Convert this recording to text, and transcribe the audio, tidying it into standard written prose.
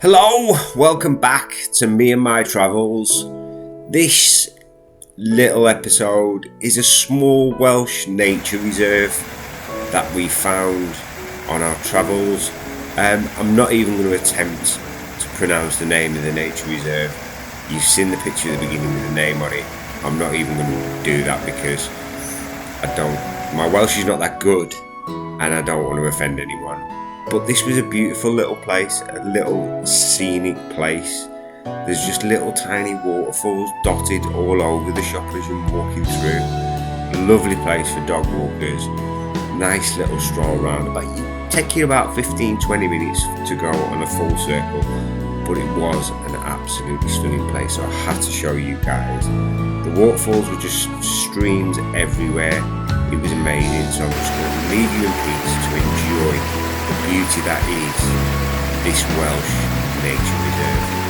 Hello, welcome back to me and my travels. This little episode is a small Welsh nature reserve that we found on our travels. I'm not even going to attempt to pronounce the name of the nature reserve. You've seen the picture at the beginning with the name on it. I'm not even going to do that because my Welsh is not that good and I don't want to offend anyone. But this was a beautiful little place, a little scenic place. There's just little tiny waterfalls dotted all over the shop as you're walking through. A lovely place for dog walkers. Nice little stroll round. Take you about 15-20 minutes to go on a full circle. But it was an absolutely stunning place, so I had to show you guys. The waterfalls were just streams everywhere. It was amazing, so I'm just going to leave you in peace to enjoy the beauty that is this Welsh nature reserve.